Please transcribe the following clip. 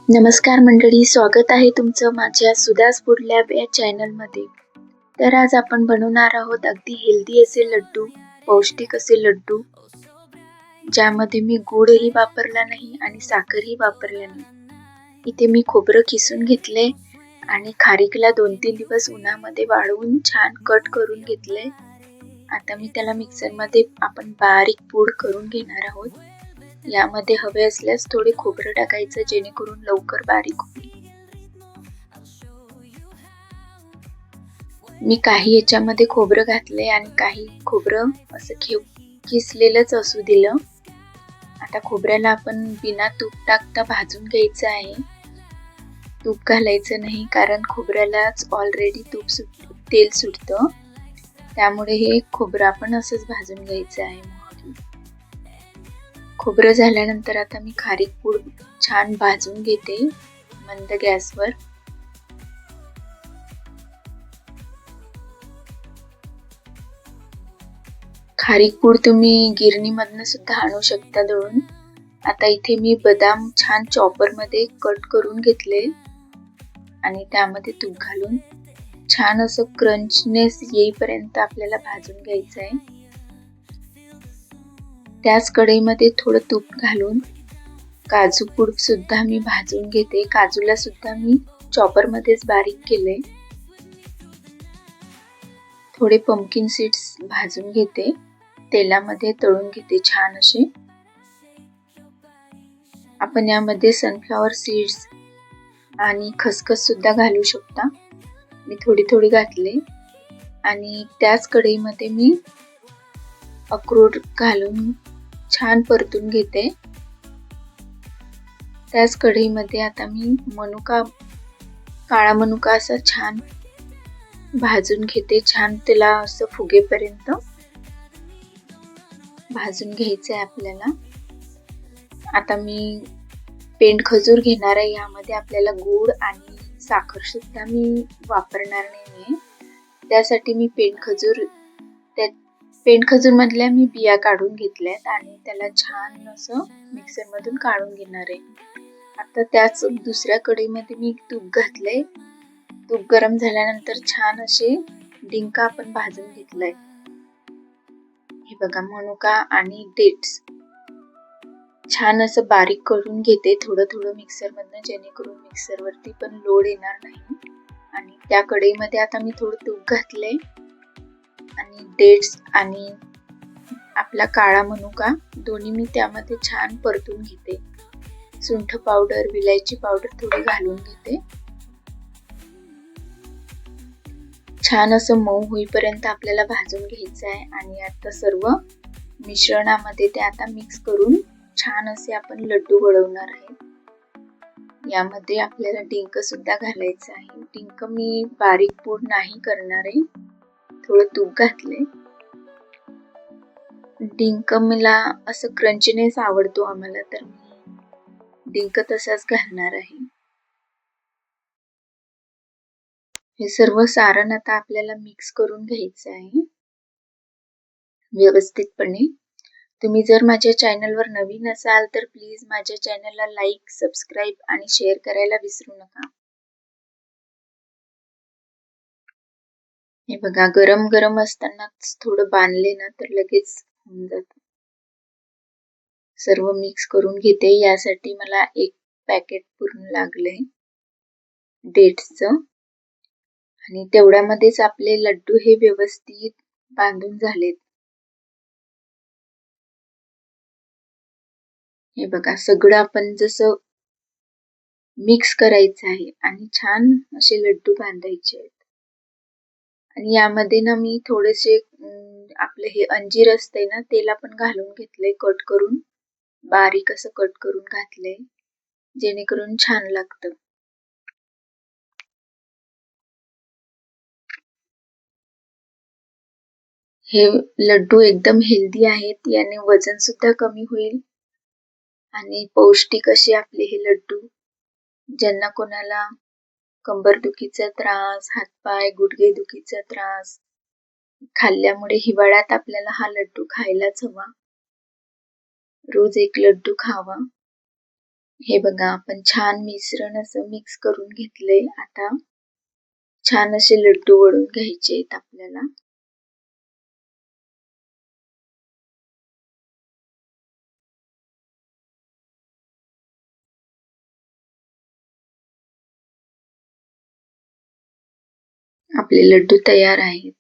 नमस्कार मंडळी, स्वागत आहे तुमचं माझ्या सुदास फूड लॅब या चॅनलमध्ये. तर आज आपण बनवणार आहोत अगदी हेल्दी असे लड्डू, पौष्टिक असे लड्डू, ज्यामध्ये मी गूळही वापरला नाही आणि साखरही वापरली नाही. इथे मी खोबरं किसून घेतले आणि खारीकला 2-3 दिवस उन्हामध्ये वाळवून छान कट करून घेतले. आता मी त्याला मिक्सरमध्ये आपण बारीक पूड करून घेणार आहोत. यामध्ये हवे असल्यास थोडे खोबरं टाकायचं, जेणेकरून लवकर बारीक होईल. मी काही याच्यामध्ये खोबरं घातले आणि काही खोबरं असं किसलेलंच असू दिलं. आता खोबऱ्याला आपण बिना तूप टाकता भाजून घ्यायचं आहे. तूप घालायचं नाही, कारण खोबऱ्यालाच ऑलरेडी तेल सुटतं. त्यामुळे हे खोबरं आपण असंच भाजून घ्यायचं आहे. खोबरं झाल्यानंतर आता मी खारीक पूड छान भाजून घेते मंद गॅसवर. खारीक पूड तुम्ही गिरणीमधनं सुद्धा आणू शकता दळून. आता इथे मी बदाम छान चॉपर मध्ये कट करून घेतले आणि त्यामध्ये तूप घालून छान असं क्रंचनेस येईपर्यंत आपल्याला भाजून घ्यायचं आहे. त्याच कढईमध्ये थोडं तूप घालून काजू पूड सुद्धा मी भाजून घेते. काजूला सुद्धा मी चॉपर मध्येच बारीक केले. थोडे पंपकिन सीड्स भाजून घेते, तेलामध्ये तळून घेते छान असे. आपण यामध्ये सनफ्लॉवर सीड्स आणि खसखस सुद्धा घालू शकता. मी थोडी थोडी घातले आणि त्याच कढईमध्ये मी अक्रोड घालून छान परतून घेते. त्याच कढईमध्ये आता मी मनुका, काळा मनुका असा छान भाजून घेते. छान त्याला असं फुगेपर्यंत भाजून घ्यायचं आहे आपल्याला. आता मी पेंड खजूर घेणार आहे. यामध्ये आपल्याला गूळ आणि साखर सुद्धा मी वापरणार नाहीये. त्यासाठी मी पेंड खजूर मधल्या मी बिया काढून घेतल्यात आणि त्याला छान असं मिक्सर मधून काढून घेणार आहे. आता त्याच दुसऱ्या कढईमध्ये मी तूप घातलंय. तूप गरम झाल्यानंतर छान असे डिंक आपण भाजून घेतलाय. हे बघा, मनुका आणि डेट्स छान असं बारीक करून घेते थोडं थोडं मिक्सर मधनं, जेणेकरून मिक्सर वरती पण लोड येणार नाही. आणि त्या कढईमध्ये आता मी थोडं तूप घातलंय आणि डेट्स आणि आपला काळा मनुका दोन्ही मी त्यामध्ये छान परतून घेते. सुंठ पावडर, विलायची पावडर थोडी घालून घेते. छान असं मऊ होईपर्यंत आपल्याला भाजून घ्यायचं आहे. आणि आता सर्व मिश्रणामध्ये ते आता मिक्स करून छान असे आपण लड्डू बनवणार आहे. यामध्ये आपल्याला डिंक सुद्धा घालायचं आहे. डिंक मी बारीक पूड नाही करणार आहे, थोडं तूप घातले. डिंक मला असं क्रंचीनेस आवडतो आम्हाला, तर मी डिंक तसाच घालणार आहे. हे सर्व सारण आता आपल्याला मिक्स करून घ्यायचं आहे व्यवस्थितपणे. तुम्ही जर माझ्या चॅनलवर नवीन असाल तर प्लीज माझ्या चॅनलला लाईक, सबस्क्राईब आणि शेअर करायला विसरू नका. हे बघा, गरम गरम असतानाच थोडं बांधले ना तर लगेच होऊन जातं. सर्व मिक्स करून घेते. यासाठी मला 1 पॅकेट पूर्ण लागले डेट्सचं आणि तेवढ्यामध्येच आपले लड्डू हे व्यवस्थित बांधून झालेत. हे बघा, सगळं आपण जसं मिक्स करायचं आहे आणि छान असे लड्डू बांधायचे आहेत. आणि यामध्ये ना मी थोडेसे आपलं हे अंजीर असते ना, तेला पण घालून घेतले. कट करून बारीक असं कट करून घातले, जेणेकरून छान लागतं. हे लड्डू एकदम हेल्दी आहेत. याने वजन सुद्धा कमी होईल आणि पौष्टिक असे आपले हे लड्डू. ज्यांना कोणाला कंबरदुखीचा त्रास, हातपाय गुडघे दुखीचा त्रास, खाल्ल्यामुळे हिवाळ्यात आपल्याला हा लड्डू खायलाच हवा. रोज 1 लड्डू खावा. हे बघा आपण छान मिश्रण असं मिक्स करून घेतलंय. आता छान असे लड्डू वळून घ्यायचे आहेत आपल्याला. आपले लड्डू तयार आहेत.